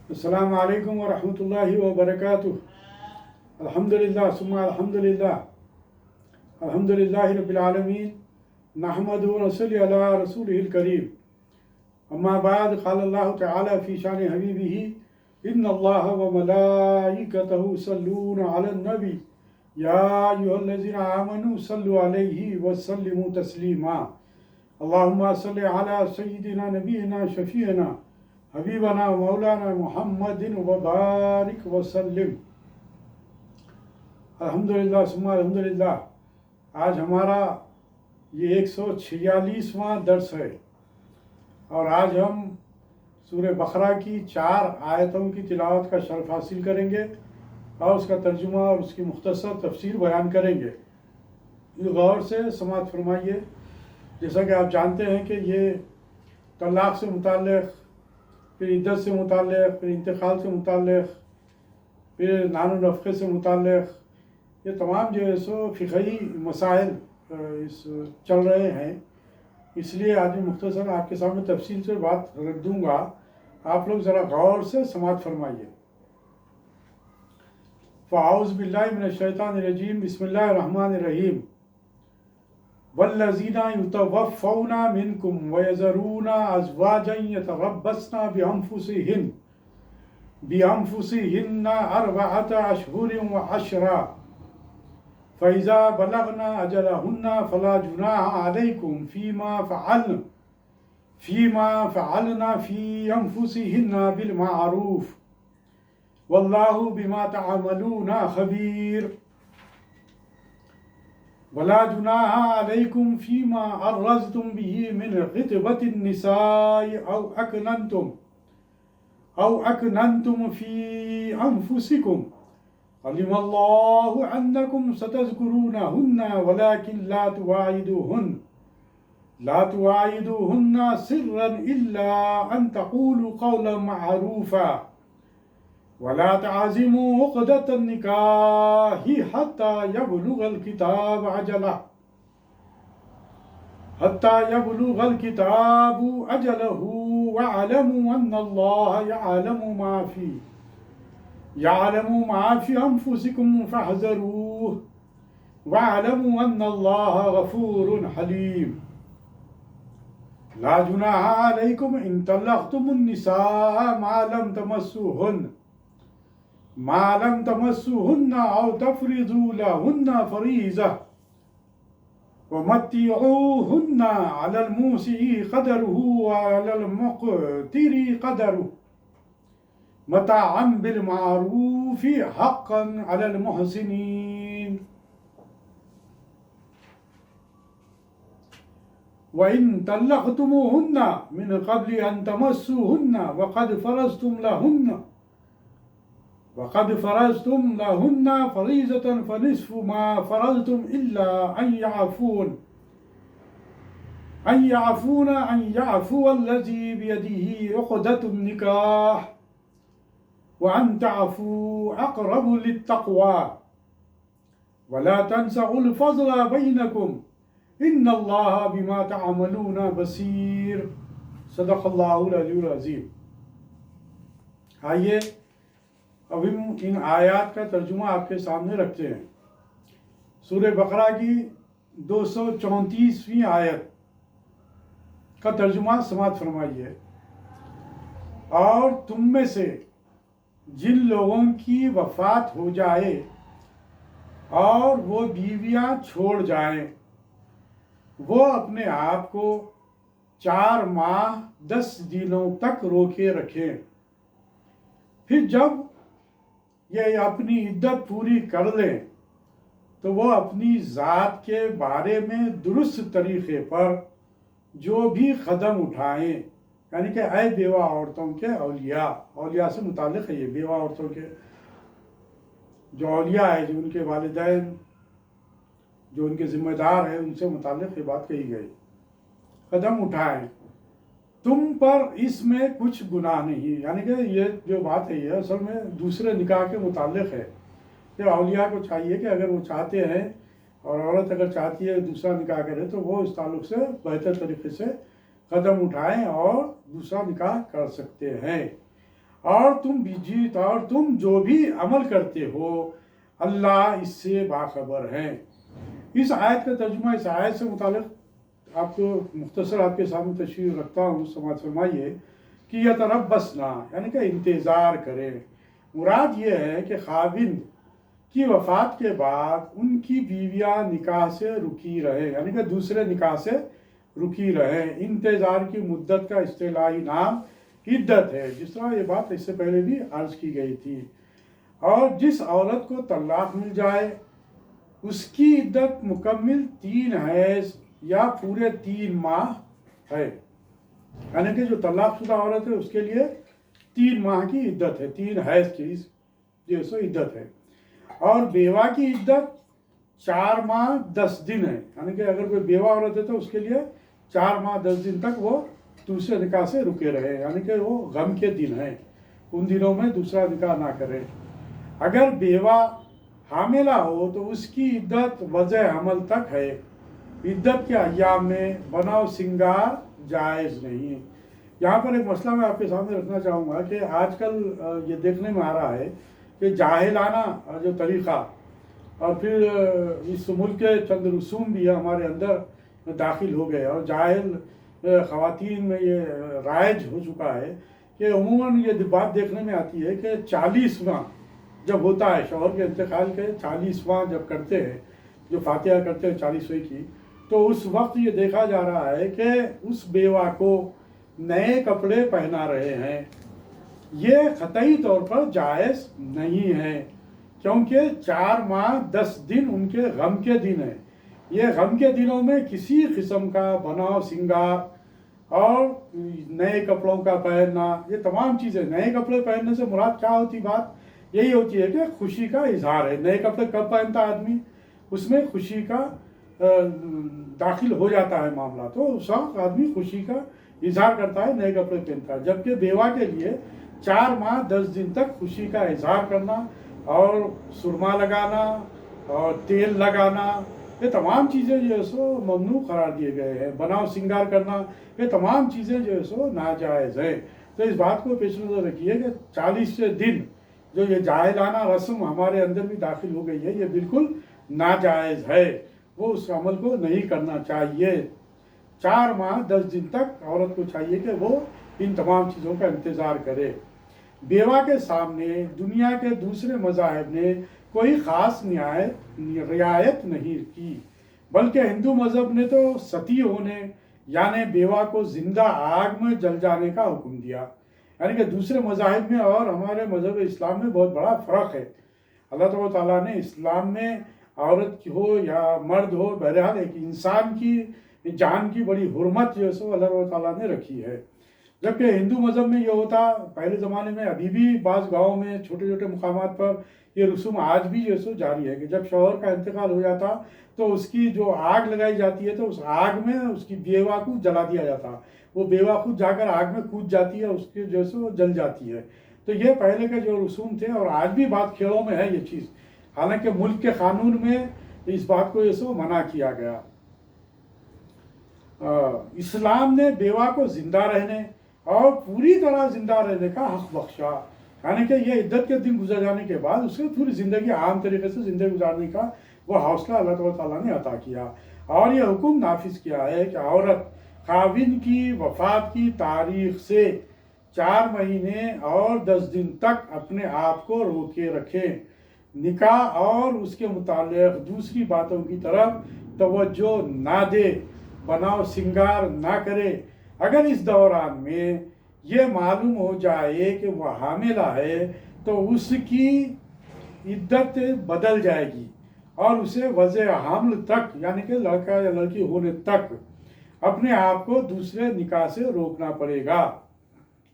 السلام علیکم ورحمۃ اللہ وبرکاتہ۔ الحمدللہ ثم الحمدللہ، الحمدللہ رب العالمین، نحمد و نصلی علی رسولہ الکریم۔ اما بعد، قال اللہ تعالی فی شان حبیبہ ان اللہ وملائکتہ یصلون علی النبی یا ایھا الذین آمنوا صلوا علیہ وسلموا تسلیما۔ اللہم صل علی سیدنا نبینا شفیعنا حبیبنا مولانا محمد وبارک وسلم۔ الحمدللہ ثم الحمدللہ، آج ہمارا یہ 146واں درس ہے، اور آج ہم سورہ بقرہ کی 4 آیتوں کی تلاوت کا شرف حاصل کریں گے اور اس کا ترجمہ اور اس کی مختصر تفسیر بیان کریں گے۔ غور سے سماعت فرمائیے۔ جیسا کہ آپ جانتے ہیں کہ یہ طلاق سے متعلق، پھر عدت سے متعلق، پھر انتقال سے متعلق، پھر نان و نفقے سے متعلق، یہ تمام جو ہے سو فقہی مسائل چل رہے ہیں۔ اس لیے آج میں مختصر آپ کے سامنے تفصیل سے بات رکھ دوں گا، آپ لوگ ذرا غور سے سماعت فرمائیے۔ فاعوذ باللہ من الشیطان الرجیم، بسم اللہ الرحمن الرحیم۔ والذین یتوفون منکم ویذرون ازواجا یتربصن بانفسہن 4 اشہر وعشرا فإذا بلغن أجلهن فلا جناح عليكم فيما فعلن في أنفسهن بالمعروف والله بما تعملون خبير ولا جناح عليكم فيما عرضتم به من خطبة النساء أو أكننتم في أنفسكم علم الله أنكم ستذكرونهن ولكن لا تواعدوهن سرا إلا أن تقولوا قولا معروفا ولا تعزموا عقدة النكاح حتى يبلغ الكتاب أجله واعلموا أن الله يعلم ما في أنفسكم فاحذروه واعلموا أن الله غفور حليم لا جناح عليكم إن طلقتم النساء ما لم تمسوهن أو تفرضوا لهن فريضة ومتعوهن على الموسع قدره وعلى المقتر قدره متاعا بالمعروف حقا على المحسنين وإن طلقتموهن من قبل أن تمسوهن وقد فرضتم لهن فريضة فنصف ما فرضتم إلا أن يعفو الذي بيده عقدة النكاح وأن تعفوا أقرب للتقوى ولا تنسوا الفضل بينكم إن الله بما تعملون بصير صدق اللہ العلی العظیم۔ آئیے اب ہم ان آیات کا ترجمہ آپ کے سامنے رکھتے ہیں۔ سورہ بقرہ کی 234ویں آیت کا ترجمہ سماعت فرمائیے۔ اور تم میں سے جن لوگوں کی وفات ہو جائے اور وہ بیویاں چھوڑ جائیں، وہ اپنے آپ کو 4 ماہ 10 دنوں تک روکے رکھیں، پھر جب یہ اپنی عدت پوری کر لیں تو وہ اپنی ذات کے بارے میں درست طریقے پر جو بھی قدم اٹھائیں، یعنی کہ اے بیوہ عورتوں کے اولیاء سے متعلق ہے یہ، بیوہ عورتوں کے جو اولیاء ہے، جو ان کے والدین، جو ان کے ذمہ دار ہیں، ان سے متعلق یہ بات کہی گئی، قدم اٹھائیں، تم پر اس میں کچھ گناہ نہیں۔ یعنی کہ یہ جو بات ہے یہ اصل میں دوسرے نکاح کے متعلق ہے کہ اولیاء کو چاہیے کہ اگر وہ چاہتے ہیں، اور عورت اگر چاہتی ہے دوسرا نکاح کرے، تو وہ اس تعلق سے بہتر طریقے سے قدم اٹھائیں اور دوسرا نکاح کر سکتے ہیں۔ اور تم جو بھی عمل کرتے ہو اللہ اس سے باخبر ہے۔ اس آیت کا ترجمہ، اس آیت سے متعلق آپ کو مختصر آپ کے سامنے تشریح رکھتا ہوں، سماعت فرمائیے کہ یتربصنا یعنی کہ انتظار کرے۔ مراد یہ ہے کہ خاوند کی وفات کے بعد ان کی بیویاں نکاح سے رکی رہے، یعنی کہ دوسرے نکاح سے رکی رہے۔ انتظار کی مدت کا اصطلاحی نام عدت ہے، جس طرح یہ بات اس سے پہلے بھی عرض کی گئی تھی۔ اور جس عورت کو طلاق مل جائے اس کی عدت مکمل 3 حیض یا پورے 3 ماہ ہے، یعنی کہ جو طلاق شدہ عورت ہے اس کے لیے 3 ماہ کی عدت ہے، 3 حیض کی جو سو عدت ہے۔ اور بیوہ کی عدت 4 ماہ 10 دن ہے، یعنی کہ اگر کوئی بیوہ عورت ہے تو اس کے لیے 4 ماہ 10 دن تک وہ دوسرے نکاح سے رکے رہے، یعنی کہ وہ غم کے دن ہیں، ان دنوں میں دوسرا نکاح نہ کرے۔ اگر بیوہ حاملہ ہو تو اس کی عدت وضع حمل تک ہے۔ عدت کے ایام میں بناؤ سنگار جائز نہیں۔ یہاں پر ایک مسئلہ میں آپ کے سامنے رکھنا چاہوں گا کہ آج کل یہ دیکھنے میں آ رہا ہے کہ جاہلانہ جو طریقہ اور پھر اس ملک کے چند رسوم بھی ہمارے اندر داخل ہو گئے، اور جاہل خواتین میں یہ رائج ہو چکا ہے کہ عموماً یہ بات دیکھنے میں آتی ہے کہ 40واں جب ہوتا ہے شوہر کے انتقال کے 40واں جب کرتے ہیں، جو فاتحہ کرتے ہیں 40ویں کی، تو اس وقت یہ دیکھا جا رہا ہے کہ اس بیوہ کو نئے کپڑے پہنا رہے ہیں۔ یہ قطعی طور پر جائز نہیں ہے، کیونکہ 4 ماہ 10 دن ان کے غم کے دن ہیں۔ یہ غم کے دنوں میں کسی قسم کا بناؤ سنگار اور نئے کپڑوں کا پہننا، یہ تمام چیزیں، نئے کپڑے پہننے سے مراد کیا ہوتی بات یہی ہوتی ہے کہ خوشی کا اظہار ہے۔ نئے کپڑے کب پہنتا آدمی؟ اس میں خوشی کا داخل ہو جاتا ہے معاملہ، تو اس وقت آدمی خوشی کا اظہار کرتا ہے، نئے کپڑے پہنتا ہے۔ جبکہ بیوہ کے لیے 4 ماہ 10 دن تک خوشی کا اظہار کرنا اور سرما لگانا اور تیل لگانا، یہ تمام چیزیں جو ہے سو ممنوع قرار دیے گئے ہیں۔ بناؤ سنگار کرنا، یہ تمام چیزیں جو ہے سو ناجائز ہے۔ تو اس بات کو پیش نظر رکھیے کہ 40 دن جو یہ جاہلانہ رسم ہمارے اندر بھی داخل ہو گئی ہے، یہ بالکل ناجائز ہے، وہ اس عمل کو نہیں کرنا چاہیے۔ 4 ماہ 10 دن تک عورت کو چاہیے کہ وہ ان تمام چیزوں کا انتظار کرے۔ بیوہ کے سامنے دنیا کے دوسرے مذاہب نے کوئی خاص رعایت نہیں کی، بلکہ ہندو مذہب نے تو ستی ہونے یعنی بیوہ کو زندہ آگ میں جل جانے کا حکم دیا۔ یعنی کہ دوسرے مذاہب میں اور ہمارے مذہب اسلام میں بہت بڑا فرق ہے۔ اللہ تعالیٰ نے اسلام میں عورت ہو یا مرد ہو، بہرحال ایک انسان کی جان کی بڑی حرمت جو ہے سو اللہ تعالیٰ نے رکھی ہے۔ جبکہ ہندو مذہب میں یہ ہوتا پہلے زمانے میں، ابھی بھی بعض گاؤں میں چھوٹے چھوٹے مقامات پر یہ رسوم آج بھی جو ہے سو جاری ہے کہ جب شوہر کا انتقال ہو جاتا تو اس کی جو آگ لگائی جاتی ہے تو اس آگ میں اس کی بیوہ کو جلا دیا جاتا، وہ بیوہ خود جا کر آگ میں کود جاتی ہے، اس کی جو ہے سو جل جاتی ہے۔ تو یہ پہلے کے جو رسوم تھے، اور آج بھی بات کھیڑوں میں ہے یہ چیز، حالانکہ ملک کے قانون میں اس بات کو جو ہے سو منع کیا گیا۔ اسلام نے بیوہ کو زندہ رہنے اور پوری طرح زندہ رہنے کا حق بخشا، یعنی کہ یہ عدت کے دن گزر جانے کے بعد اسے پوری زندگی عام طریقے سے زندگی گزارنے کا وہ حوصلہ اللہ تعالیٰ نے عطا کیا، اور یہ حکم نافذ کیا ہے کہ عورت خاوند کی وفات کی تاریخ سے 4 مہینے اور 10 دن تک اپنے آپ کو روکے رکھے، نکاح اور اس کے متعلق دوسری باتوں کی طرف توجہ نہ دے، بناؤ سنگار نہ کرے۔ اگر اس دوران میں یہ معلوم ہو جائے کہ وہ حاملہ ہے تو اس کی عدت بدل جائے گی اور اسے وضع حمل تک، یعنی کہ لڑکا یا لڑکی ہونے تک اپنے آپ کو دوسرے نکاح سے روکنا پڑے گا۔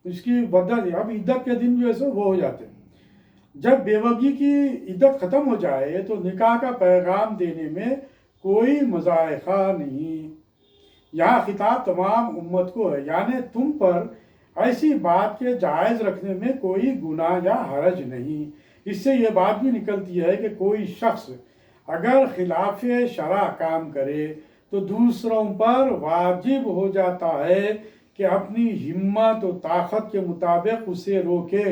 اس کی بدل اب عدت کے دن جو ہے سو وہ ہو جاتے ہیں۔ جب بیوگی کی عدت ختم ہو جائے تو نکاح کا پیغام دینے میں کوئی مضائقہ نہیں۔ یہاں خطاب تمام امت کو ہے، یعنی تم پر ایسی بات کے جائز رکھنے میں کوئی گناہ یا حرج نہیں۔ اس سے یہ بات بھی نکلتی ہے کہ کوئی شخص اگر خلاف شرع کام کرے تو دوسروں پر واجب ہو جاتا ہے کہ اپنی ہمت و طاقت کے مطابق اسے روکے،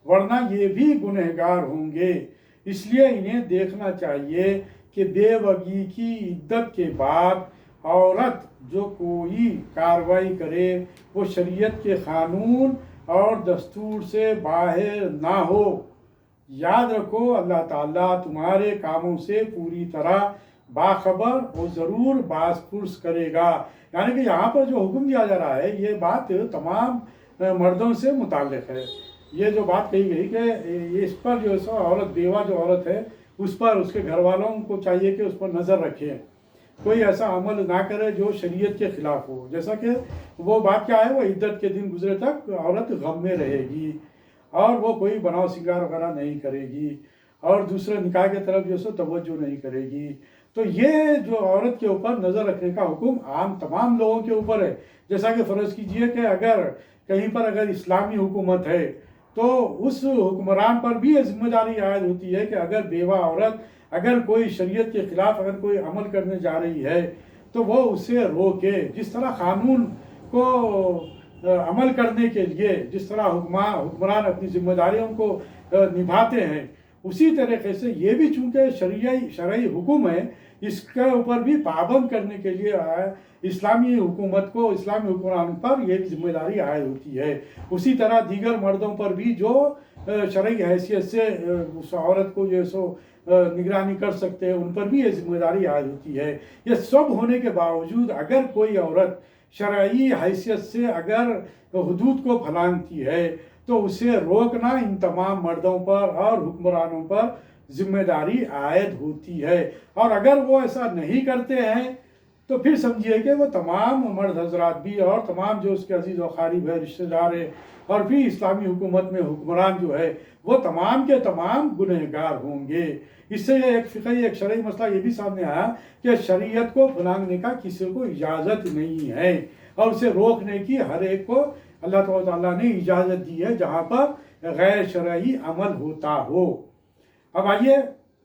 ورنہ یہ بھی گنہگار ہوں گے۔ اس لیے انہیں دیکھنا چاہیے کہ بے وگی کی عدت کے بعد عورت جو کوئی کارروائی کرے وہ شریعت کے قانون اور دستور سے باہر نہ ہو۔ یاد رکھو اللہ تعالیٰ تمہارے کاموں سے پوری طرح باخبر اور ضرور باز پرس کرے گا۔ یعنی کہ یہاں پر جو حکم دیا جا رہا ہے یہ بات تمام مردوں سے متعلق ہے۔ یہ جو بات کہی گئی کہ اس پر جو سو عورت، بیوہ جو عورت ہے اس پر اس کے گھر والوں کو چاہیے کہ اس پر نظر رکھیں، کوئی ایسا عمل نہ کرے جو شریعت کے خلاف ہو۔ جیسا کہ وہ بات کیا ہے، وہ عدت کے دن گزرے تک عورت غم میں رہے گی اور وہ کوئی بناؤ سنگار وغیرہ نہیں کرے گی اور دوسرے نکاح کی طرف جو سو توجہ نہیں کرے گی۔ تو یہ جو عورت کے اوپر نظر رکھنے کا حکم عام تمام لوگوں کے اوپر ہے۔ جیسا کہ فرض کیجئے کہ اگر کہیں پر اگر اسلامی حکومت ہے تو اس حکمران پر بھی یہ ذمہ داری عائد ہوتی ہے کہ اگر بیوہ عورت اگر کوئی شریعت کے خلاف اگر کوئی عمل کرنے جا رہی ہے تو وہ اسے روکے۔ جس طرح قانون کو عمل کرنے کے لیے جس طرح حکمران اپنی ذمہ داریوں کو نبھاتے ہیں، اسی طریقے سے یہ بھی چونکہ شرعی حکم ہے، اس کے اوپر بھی پابند کرنے کے لیے اسلامی حکومت کو، اسلامی حکمران پر یہ بھی ذمہ داری عائد ہوتی ہے۔ اسی طرح دیگر مردوں پر بھی جو شرعی حیثیت سے اس عورت کو جو سو نگرانی کر سکتے ہیں ان پر بھی یہ ذمہ داری عائد ہوتی ہے۔ یہ سب ہونے کے باوجود اگر کوئی عورت شرعی حیثیت سے اگر حدود کو پھلانگتی ہے تو اسے روکنا ان تمام مردوں پر اور حکمرانوں پر ذمہ داری عائد ہوتی ہے۔ اور اگر وہ ایسا نہیں کرتے ہیں تو پھر سمجھیے کہ وہ تمام مرد حضرات بھی اور تمام جو اس کے عزیز و اقارب ہے، رشتہ دار ہے اور بھی اسلامی حکومت میں حکمران جو ہے وہ تمام کے تمام گنہگار ہوں گے۔ اس سے یہ ایک فقہی ایک شرعی مسئلہ یہ بھی سامنے آیا کہ شریعت کو پھلانگنے کا کسی کو اجازت نہیں ہے اور اسے روکنے کی ہر ایک کو اللہ تعالیٰ نے اجازت دی ہے جہاں پر غیر شرعی عمل ہوتا ہو۔ اب آئیے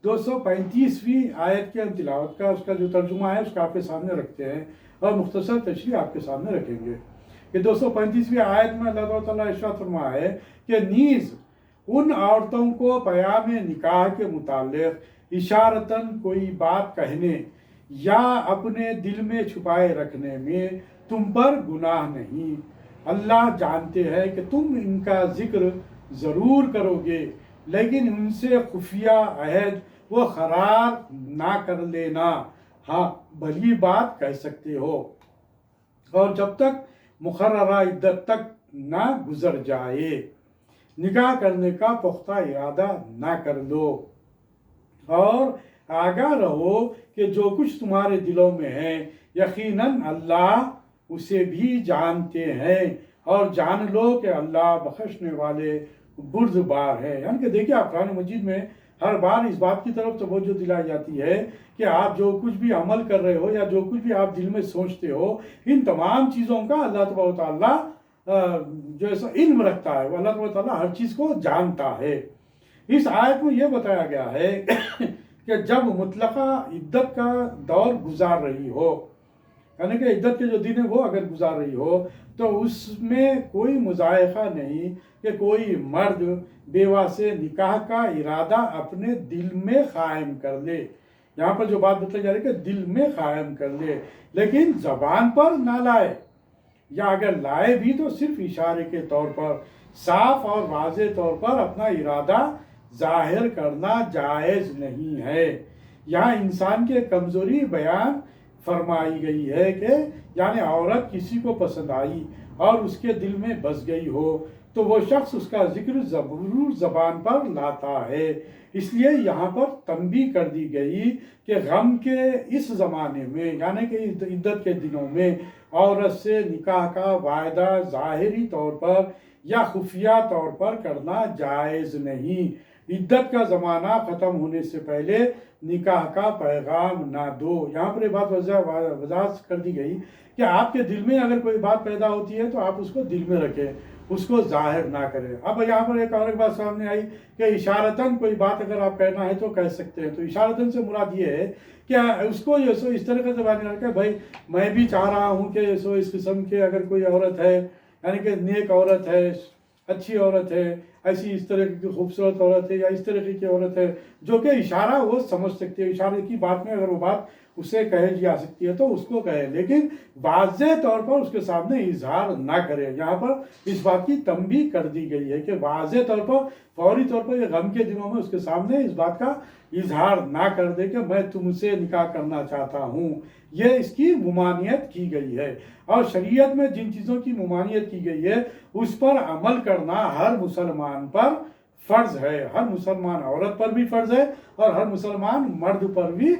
235ویں آیت کے تلاوت کا اس کا جو ترجمہ ہے اس کا آپ کے سامنے رکھتے ہیں اور مختصر تشریح آپ کے سامنے رکھیں گے کہ 235ویں آیت میں اللہ تعالیٰ ارشاد فرمایا ہے کہ نیز ان عورتوں کو پیام نکاح کے متعلق اشارتاً کوئی بات کہنے یا اپنے دل میں چھپائے رکھنے میں تم پر گناہ نہیں۔ اللہ جانتے ہیں کہ تم ان کا ذکر ضرور کرو گے، لیکن ان سے خفیہ عہد وہ قرار نہ کر لینا، ہاں بھلی بات کہہ سکتے ہو، اور جب تک مقررہ عدت تک نہ گزر جائے نکاح کرنے کا پختہ ارادہ نہ کر لو، اور آگاہ رہو کہ جو کچھ تمہارے دلوں میں ہے یقیناً اللہ اسے بھی جانتے ہیں، اور جان لو کہ اللہ بخشنے والے بردبار ہے۔ یعنی کہ دیکھیے آپ قرآن مجید میں ہر بار اس بات کی طرف توجہ دلائی جاتی ہے کہ آپ جو کچھ بھی عمل کر رہے ہو یا جو کچھ بھی آپ دل میں سوچتے ہو ان تمام چیزوں کا اللہ تبارک و تعالیٰ جو ایسا علم رکھتا ہے، وہ اللہ تبارک و تعالیٰ ہر چیز کو جانتا ہے۔ اس آیت میں یہ بتایا گیا ہے کہ جب مطلقہ عدت کا دور گزار رہی ہو، یعنی کہ عدت کے جو دن ہے وہ اگر گزار رہی ہو تو اس میں کوئی مضائقہ نہیں کہ کوئی مرد بیوہ سے نکاح کا ارادہ اپنے دل میں قائم کر لے۔ یہاں پر جو بات بتائی جا رہی ہے کہ دل میں قائم کر لے، لیکن زبان پر نہ لائے، یا اگر لائے بھی تو صرف اشارے کے طور پر صاف اور واضح طور پر اپنا ارادہ ظاہر کرنا جائز نہیں ہے۔ یہاں انسان کے کمزوری بیان فرمائی گئی ہے کہ یعنی عورت کسی کو پسند آئی اور اس کے دل میں بس گئی ہو تو وہ شخص اس کا ذکر ضرور زبان پر لاتا ہے۔ اس لیے یہاں پر تنبیہ کر دی گئی کہ غم کے اس زمانے میں یعنی کہ عدت کے دنوں میں عورت سے نکاح کا وعدہ ظاہری طور پر یا خفیہ طور پر کرنا جائز نہیں۔ عدت کا زمانہ ختم ہونے سے پہلے نکاح کا پیغام نہ دو۔ یہاں پر یہ بات وضاحت کر دی گئی کہ آپ کے دل میں اگر کوئی بات پیدا ہوتی ہے تو آپ اس کو دل میں رکھیں اس کو ظاہر نہ کرے۔ اب یہاں پر ایک اور بات سامنے آئی کہ اشارتاً کوئی بات اگر آپ کہنا ہے تو کہہ سکتے ہیں، تو اشارتاً سے مراد یہ ہے کہ اس کو جو سو اس طریقے سے بیان کر کے بھائی میں بھی چاہ رہا ہوں کہ سو اس قسم کے اگر کوئی عورت ہے، یعنی کہ نیک عورت ہے، اچھی عورت ہے، ایسی اس طرح کی خوبصورت عورت ہے یا اس طریقے کی عورت ہے جو کہ اشارہ وہ سمجھ سکتی ہے، اشارے کی بات میں اگر وہ بات اسے کہی جا سکتی ہے تو اس کو کہے، لیکن واضح طور پر اس کے سامنے اظہار نہ کرے۔ یہاں پر اس بات کی تنبیہ کر دی گئی ہے کہ واضح طور پر، فوری طور پر، یہ غم کے دنوں میں اس کے سامنے اس بات کا اظہار نہ کر دے کہ میں تم سے نکاح کرنا چاہتا ہوں۔ یہ اس کی ممانعت کی گئی ہے، اور شریعت میں جن چیزوں کی ممانعت کی گئی ہے اس پر عمل کرنا ہر مسلمان پر فرض ہے، ہر مسلمان عورت پر بھی فرض ہے اور ہر مسلمان مرد پر بھی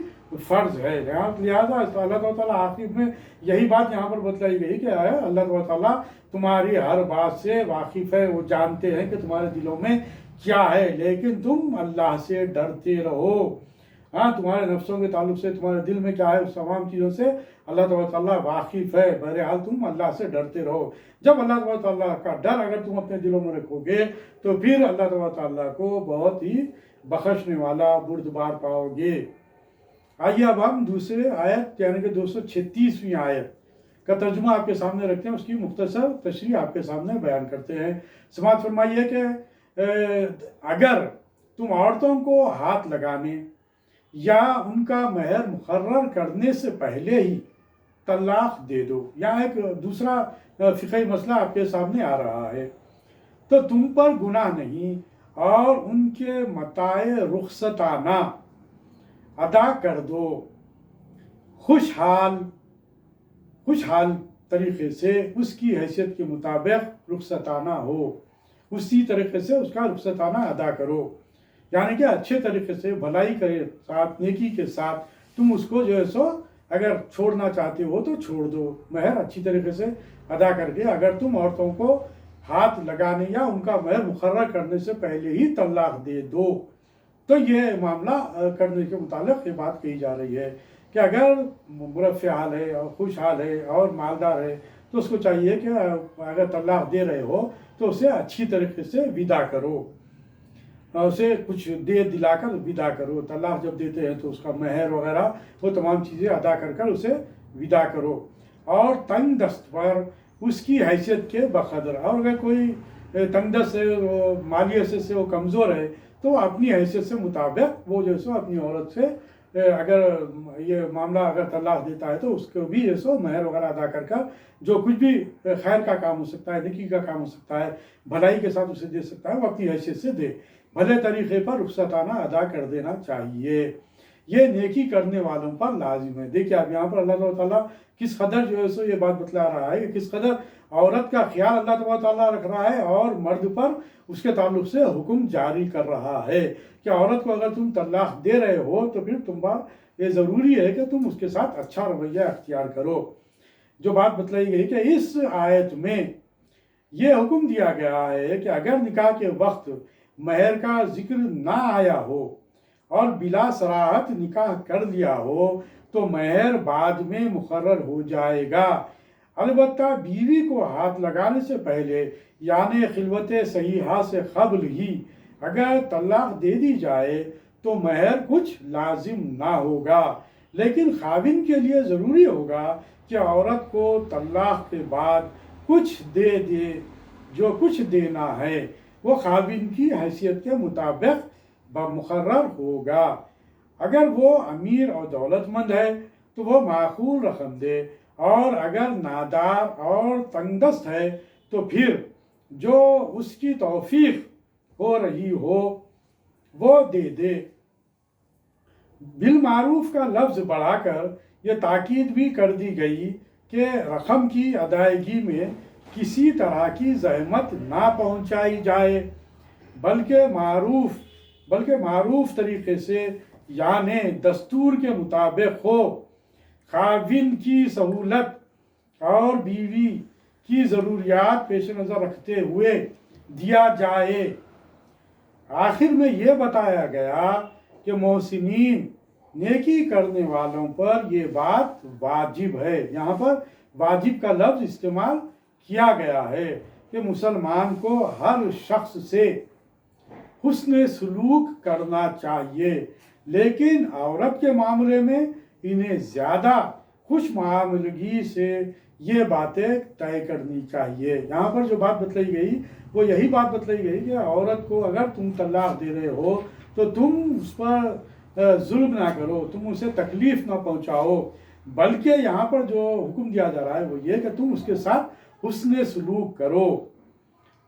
فرض ہے۔ لہٰذا اللہ تعالیٰ آخر میں یہی بات یہاں پر بتلائی گئی کہ اللہ تعالیٰ تمہاری ہر بات سے واقف ہے، وہ جانتے ہیں کہ تمہارے دلوں میں کیا ہے، لیکن تم اللہ سے ڈرتے رہو۔ ہاں، تمہارے نفسوں کے تعلق سے تمہارے دل میں کیا ہے اس تمام چیزوں سے اللہ تعالیٰ واقف ہے، بہرحال تم اللہ سے ڈرتے رہو۔ جب اللہ تعالیٰ کا ڈر اگر تم اپنے دلوں میں رکھو گے تو پھر اللہ تعالیٰ کو بہت ہی بخشنے والا بردبار پاؤ گے۔ آئیے اب ہم دوسرے آیت یعنی کہ 236ویں آیت کا ترجمہ آپ کے سامنے رکھتے ہیں، اس کی مختصر تشریح آپ کے سامنے بیان کرتے ہیں۔ سماعت فرمائیے کہ اگر تم عورتوں کو ہاتھ لگانے یا ان کا مہر مقرر کرنے سے پہلے ہی طلاق دے دو، یہاں ایک دوسرا فقہی مسئلہ آپ کے سامنے آ رہا ہے، تو تم پر گناہ نہیں اور ان کے متاع رخصتانہ ادا کر دو، خوشحال طریقے سے اس کی حیثیت کے مطابق رخصتانہ ہو، اسی طریقے سے اس کا رخصتانہ ادا کرو، یعنی کہ اچھے طریقے سے بھلائی کے ساتھ، نیکی کے ساتھ تم اس کو جو ہے سو اگر چھوڑنا چاہتے ہو تو چھوڑ دو، مہر اچھی طریقے سے ادا کر کے۔ اگر تم عورتوں کو ہاتھ لگانے یا ان کا مہر مقرر کرنے سے پہلے ہی طلاق دے دو، تو یہ معاملہ کرنے کے متعلق یہ بات کہی جا رہی ہے کہ اگر مرفع حال ہے اور خوشحال ہے اور مالدار ہے تو اس کو چاہیے کہ اگر طلاق دے رہے ہو تو اسے اچھی طریقے سے ودا کرو، اسے کچھ دے دلا کر ودا کرو۔ طلاق جب دیتے ہیں تو اس کا مہر وغیرہ وہ تمام چیزیں ادا کر اسے ودا کرو، اور تنگ دست پر اس کی حیثیت کے بقدر، اور اگر کوئی تنگ دست ہے، وہ مالی حیثیت سے وہ کمزور ہے تو اپنی حیثیت سے مطابق وہ جو سو اپنی عورت سے اگر یہ معاملہ اگر طلاق دیتا ہے تو اس کو بھی جو سو مہر وغیرہ ادا کر جو کچھ بھی خیر کا کام ہو سکتا ہے، نیکی کا کام ہو سکتا ہے، بھلائی کے ساتھ اسے دے سکتا ہے، وہ اپنی حیثیت سے دے، بھلے طریقے پر رخصتانہ ادا کر دینا چاہیے۔ یہ نیکی کرنے والوں پر لازم ہے۔ دیکھیے اب یہاں پر اللہ تعالیٰ کس قدر جو ہے سو یہ بات بتلا رہا ہے کہ کس قدر عورت کا خیال اللہ تعالیٰ رکھ رہا ہے اور مرد پر اس کے تعلق سے حکم جاری کر رہا ہے کہ عورت کو اگر تم طلاق دے رہے ہو تو پھر تم پر یہ ضروری ہے کہ تم اس کے ساتھ اچھا رویہ اختیار کرو۔ جو بات بتلائی گئی کہ اس آیت میں یہ حکم دیا گیا ہے کہ اگر نکاح کے وقت مہر کا ذکر نہ آیا ہو اور بلا صراحت نکاح کر لیا ہو تو مہر بعد میں مقرر ہو جائے گا، البتہ بیوی کو ہاتھ لگانے سے پہلے یعنی خلوت صحیحہ سے قبل ہی اگر طلاق دے دی جائے تو مہر کچھ لازم نہ ہوگا، لیکن خاوند کے لیے ضروری ہوگا کہ عورت کو طلاق کے بعد کچھ دے دے، جو کچھ دینا ہے وہ خاوند کی حیثیت کے مطابق مقرر ہوگا۔ اگر وہ امیر اور دولت مند ہے تو وہ معقول رقم دے، اور اگر نادار اور تنگ دست ہے تو پھر جو اس کی توفیق ہو رہی ہو وہ دے دے۔ بالمعروف کا لفظ بڑھا کر یہ تاکید بھی کر دی گئی کہ رقم کی ادائیگی میں کسی طرح کی زحمت نہ پہنچائی جائے، بلکہ معروف طریقے سے یعنی دستور کے مطابق ہو، خاوند کی سہولت اور بیوی کی ضروریات پیش نظر رکھتے ہوئے دیا جائے۔ آخر میں یہ بتایا گیا کہ محسنین نیکی کرنے والوں پر یہ بات واجب ہے۔ یہاں پر واجب کا لفظ استعمال کیا گیا ہے کہ مسلمان کو ہر شخص سے حسن سلوک کرنا چاہیے، لیکن عورت کے معاملے میں انہیں زیادہ خوش معاملگی سے یہ باتیں طے کرنی چاہیے۔ یہاں پر جو بات بتلائی گئی وہ یہی بات بتلائی گئی کہ عورت کو اگر تم طلاق دے رہے ہو تو تم اس پر ظلم نہ کرو، تم اسے تکلیف نہ پہنچاؤ، بلکہ یہاں پر جو حکم دیا جا رہا ہے وہ یہ کہ تم اس کے ساتھ حسن سلوک کرو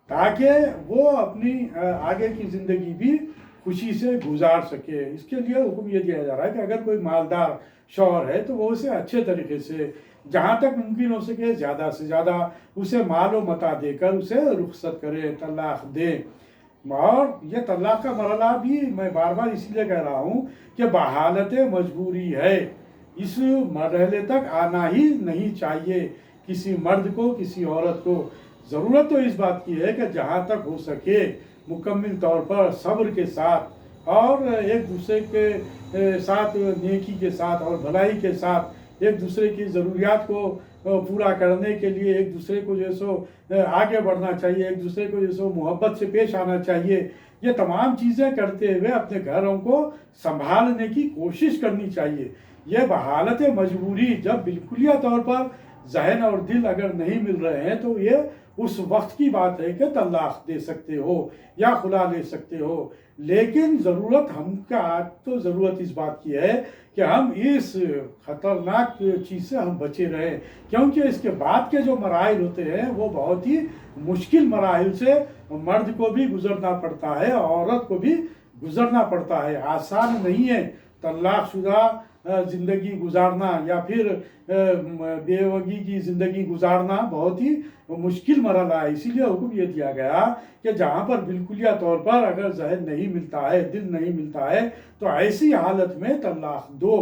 تاکہ وہ اپنی آگے کی زندگی بھی خوشی سے گزار سکے۔ اس کے لیے حکم یہ دیا جا رہا ہے کہ اگر کوئی مالدار شوہر ہے تو وہ اسے اچھے طریقے سے جہاں تک ممکن ہو سکے زیادہ سے زیادہ اسے مال و متاع دے کر اسے رخصت کرے، طلاق دے۔ اور یہ طلاق کا مرحلہ بھی میں بار بار اسی لیے کہہ رہا ہوں کہ بحالت مجبوری ہے، اس مرحلے تک آنا ہی نہیں چاہیے کسی مرد کو، کسی عورت کو۔ ضرورت تو اس بات کی ہے کہ جہاں تک ہو سکے مکمل طور پر صبر کے ساتھ اور ایک دوسرے کے ساتھ نیکی کے ساتھ اور بھلائی کے ساتھ ایک دوسرے کی ضروریات کو پورا کرنے کے لیے ایک دوسرے کو جو سو آگے بڑھنا چاہیے، ایک دوسرے کو جو سو محبت سے پیش آنا چاہیے۔ یہ تمام چیزیں کرتے ہوئے اپنے گھروں کو سنبھالنے کی کوشش کرنی چاہیے۔ یہ بحالت مجبوری جب بالکلیہ طور پر ذہن اور دل اگر نہیں مل رہے ہیں تو یہ اس وقت کی بات ہے کہ طلاق دے سکتے ہو یا خلا لے سکتے ہو، لیکن ضرورت ہم کا آج تو ضرورت اس بات کی ہے کہ ہم اس خطرناک چیز سے ہم بچے رہیں، کیونکہ اس کے بعد کے جو مراحل ہوتے ہیں وہ بہت ہی مشکل مراحل سے مرد کو بھی گزرنا پڑتا ہے، عورت کو بھی گزرنا پڑتا ہے۔ آسان نہیں ہے طلاق شدہ زندگی گزارنا یا پھر بیوگی کی زندگی گزارنا، بہت ہی مشکل مرحلہ ہے۔ اسی لیے حکم یہ دیا گیا کہ جہاں پر بالکلیہ طور پر اگر ذہن نہیں ملتا ہے، دل نہیں ملتا ہے، تو ایسی حالت میں طلاق دو،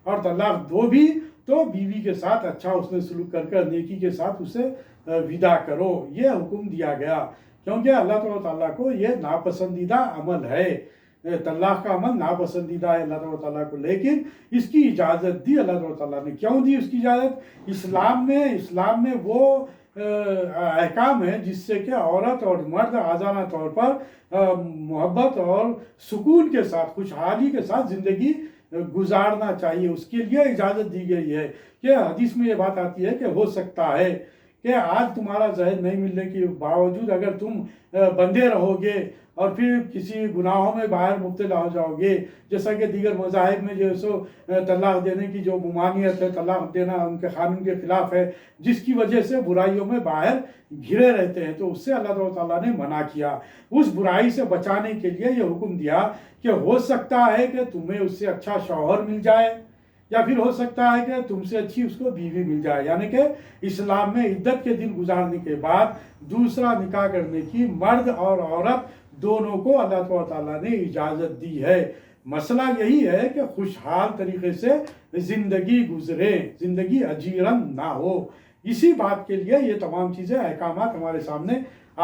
اور طلاق دو بھی تو بیوی کے ساتھ اچھا حسن سلوک کر نیکی کے ساتھ اسے ودا کرو۔ یہ حکم دیا گیا کیونکہ اللہ تعالیٰ کو یہ ناپسندیدہ عمل ہے، طلاق کا عمل ناپسندیدہ ہے اللہ تعالیٰ کو، لیکن اس کی اجازت دی اللہ تعالیٰ نے۔ کیوں دی اس کی اجازت؟ اسلام میں وہ احکام ہے جس سے کہ عورت اور مرد آزادانہ طور پر محبت اور سکون کے ساتھ، خوشحالی کے ساتھ زندگی گزارنا چاہیے۔ اس کے لیے اجازت دی گئی ہے کہ حدیث میں یہ بات آتی ہے کہ ہو سکتا ہے کہ آج تمہارا ذہن نہیں ملنے کے باوجود اگر تم بندھے رہو گے اور پھر کسی گناہوں میں باہر مبتلا ہو جاؤ گے، جیسا کہ دیگر مذاہب میں جو سو طلاق دینے کی جو ممانعت ہے، طلاق دینا ان کے قانون کے خلاف ہے، جس کی وجہ سے برائیوں میں باہر گھرے رہتے ہیں، تو اس سے اللہ تعالیٰ نے منع کیا۔ اس برائی سے بچانے کے لیے یہ حکم دیا کہ ہو سکتا ہے کہ تمہیں اس سے اچھا شوہر مل جائے، یا پھر ہو سکتا ہے کہ تم سے اچھی اس کو بیوی مل جائے، یعنی کہ اسلام میں عدت کے دن گزارنے کے بعد دوسرا نکاح کرنے کی مرد اور عورت دونوں کو اللہ تعالیٰ نے اجازت دی ہے۔ مسئلہ یہی ہے کہ خوشحال طریقے سے زندگی گزرے، زندگی اجیرن نہ ہو۔ اسی بات کے لیے یہ تمام چیزیں، احکامات ہمارے سامنے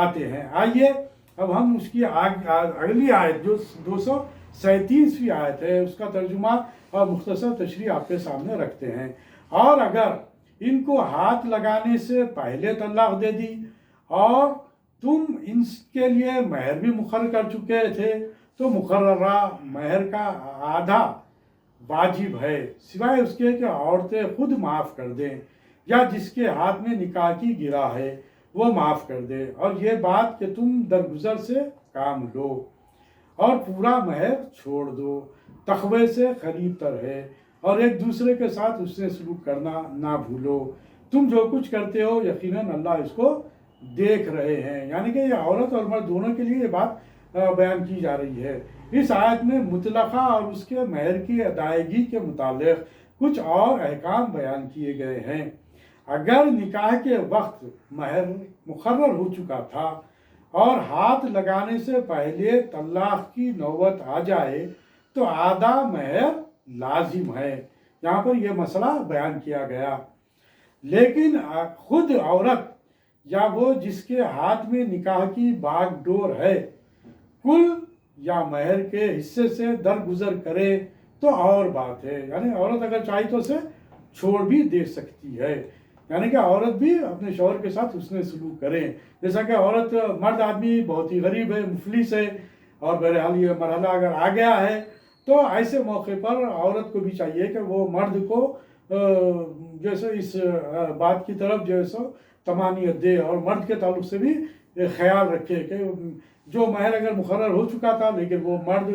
آتے ہیں۔ آئیے اب ہم اس کی اگلی آیت جو 237ویں آیت ہے اس کا ترجمہ اور مختصر تشریح آپ کے سامنے رکھتے ہیں۔ اور اگر ان کو ہاتھ لگانے سے پہلے طلاق دے دی اور تم ان کے لیے مہر بھی مقرر کر چکے تھے تو مقررہ مہر کا آدھا واجب ہے، سوائے اس کے کہ عورتیں خود معاف کر دیں یا جس کے ہاتھ میں نکاح کی گرہ ہے وہ معاف کر دے، اور یہ بات کہ تم درگزر سے کام لو اور پورا مہر چھوڑ دو، تقوی سے قریب تر ہے، اور ایک دوسرے کے ساتھ اس سے سلوک کرنا نہ بھولو، تم جو کچھ کرتے ہو یقیناً اللہ اس کو دیکھ رہے ہیں۔ یعنی کہ یہ عورت اور مرد دونوں کے لیے یہ بات بیان کی جا رہی ہے۔ اس آیت میں مطلقہ اور اس کے مہر کی ادائیگی کے متعلق کچھ اور احکام بیان کیے گئے ہیں۔ اگر نکاح کے وقت مہر مقرر ہو چکا تھا اور ہاتھ لگانے سے پہلے طلاق کی نوبت آ جائے تو آدھا مہر لازم ہے۔ یہاں پر یہ مسئلہ بیان کیا گیا، لیکن خود عورت یا وہ جس کے ہاتھ میں نکاح کی باغ ڈور ہے کل یا مہر کے حصے سے درگزر کرے تو اور بات ہے، یعنی عورت اگر چاہی تو اسے چھوڑ بھی دے سکتی ہے۔ یعنی کہ عورت بھی اپنے شوہر کے ساتھ حسن سلوک کریں. جیسا کہ عورت مرد آدمی بہت ہی غریب ہے، مفلس ہے، اور بہرحال یہ مرحلہ اگر آ گیا ہے تو ایسے موقع پر عورت کو بھی چاہیے کہ وہ مرد کو جیسے اس بات کی طرف جو ہے سو طمانینت دے، اور مرد کے تعلق سے بھی خیال رکھے کہ جو مہر اگر مقرر ہو چکا تھا لیکن وہ مرد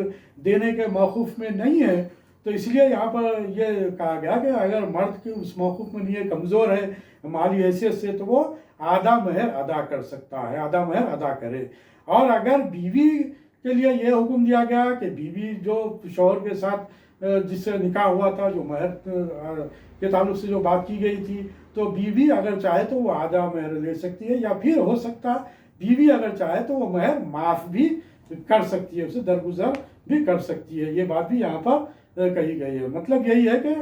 دینے کے موقف میں نہیں ہے، تو اس لیے یہاں پر یہ کہا گیا کہ اگر مرد کی اس موقف میں نہیں کمزور ہے مالی حیثیت سے تو وہ آدھا مہر ادا کر سکتا ہے، آدھا مہر ادا کرے. اور اگر بیوی کے لیے یہ حکم دیا گیا کہ بیوی جو شوہر کے ساتھ جس سے نکاح ہوا تھا، جو مہر کے تعلق سے جو بات کی گئی تھی، تو بیوی اگر چاہے تو وہ آدھا مہر لے سکتی ہے، یا پھر ہو سکتا بیوی اگر چاہے تو وہ مہر معاف بھی کر سکتی ہے، اسے درگزر بھی کر سکتی ہے. یہ بات بھی یہاں پر کہی گئی ہے. مطلب یہی ہے کہ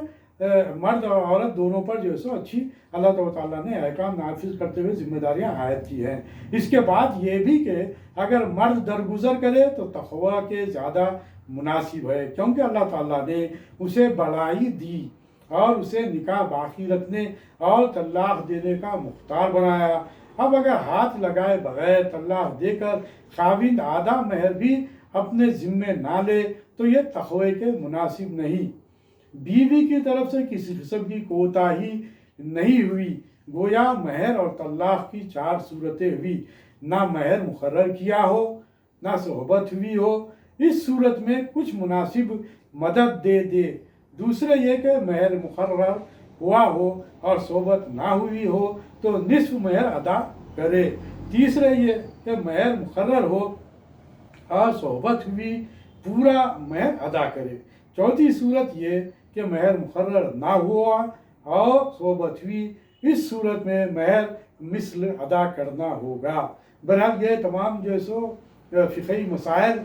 مرد اور عورت دونوں پر جو ہے سو اچھی اللہ تعالیٰ نے احکام نافذ کرتے ہوئے ذمہ داریاں عائد کی ہیں. اس کے بعد یہ بھی کہ اگر مرد درگزر کرے تو تقویٰ کے زیادہ مناسب ہے، کیونکہ اللہ تعالیٰ نے اسے بڑائی دی اور اسے نکاح باقی رکھنے اور طلاق دینے کا مختار بنایا. اب اگر ہاتھ لگائے بغیر طلاق دے کر خاوند آدھا مہر بھی اپنے ذمے نہ لے تو یہ تقوی کے مناسب نہیں. بیوی کی طرف سے کسی قسم کی کوتاہی نہیں ہوئی، گویا مہر اور طلاق کی 4 صورتیں ہوئی. نہ مہر مقرر کیا ہو، نہ صحبت ہوئی ہو، اس صورت میں کچھ مناسب مدد دے دے. دوسرے یہ کہ مہر مقرر ہوا ہو اور صحبت نہ ہوئی ہو تو نصف مہر ادا کرے. تیسرے یہ کہ مہر مقرر ہو اور صحبت ہوئی، پورا مہر ادا کرے. چوتھی صورت یہ کہ مہر مقرر نہ ہوا اور صحبت ہوئی، اس صورت میں مہر مثل ادا کرنا ہوگا. بہرحال یہ تمام جو ہے سو فقہی مسائل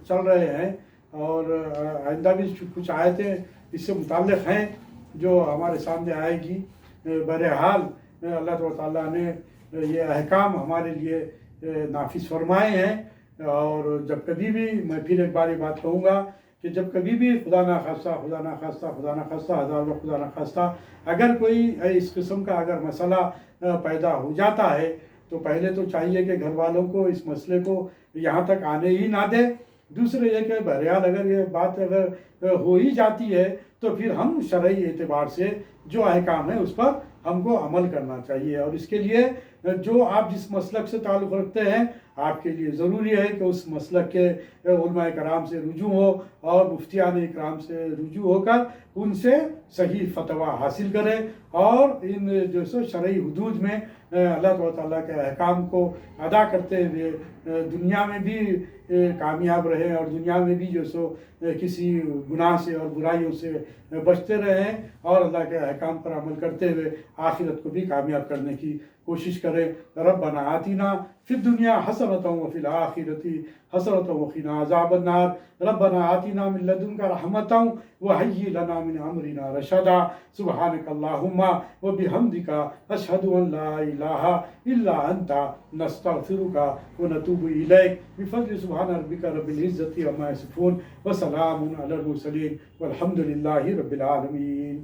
چل رہے ہیں، اور آئندہ بھی کچھ آیتیں اس سے متعلق ہیں جو ہمارے سامنے آئے گی. بہرحال اللہ تعالیٰ نے یہ احکام ہمارے لیے نافذ فرمائے ہیں، اور جب کبھی بھی میں پھر ایک بار یہ بات کہوں گا کہ جب کبھی بھی خدا نخواستہ ہزار بار خدا نخواستہ اگر کوئی اس قسم کا اگر مسئلہ پیدا ہو جاتا ہے تو پہلے تو چاہیے کہ گھر والوں کو اس مسئلے کو یہاں تک آنے ہی نہ دے. دوسرے یہ کہ بہرحال اگر یہ بات اگر ہو ہی جاتی ہے تو پھر ہم شرعی اعتبار سے جو احکام ہیں اس پر ہم کو عمل کرنا چاہیے. اور اس کے لیے جو آپ جس مسلک سے تعلق رکھتے ہیں آپ کے لیے ضروری ہے کہ اس مسلک کے علماء کرام سے رجوع ہو اور مفتیان اکرام سے رجوع ہو کر ان سے صحیح فتویٰ حاصل کریں، اور ان جو سو شرعی حدود میں اللہ تعالیٰ کے احکام کو ادا کرتے ہوئے دنیا میں بھی کامیاب رہیں، اور دنیا میں بھی جو سو کسی گناہ سے اور برائیوں سے بچتے رہیں، اور اللہ کے احکام پر عمل کرتے ہوئے آخرت کو بھی کامیاب کرنے کی کوشش کریں. ربنا آتنا فی الدنیا حسنۃ وفی الآخرۃ حسنۃ وقنا عذاب النار. ربنا آتنا من لدنک رحمۃ وہیئ لنا من امرنا رشدا. سبحانک اللہم وبحمدک اشہد ان لا الہ الا انت نستغفرک ونتوب الیک. بفضل سبحان ربک رب العزۃ عما یصفون وسلام علی المرسلین والحمد للہ رب العالمین.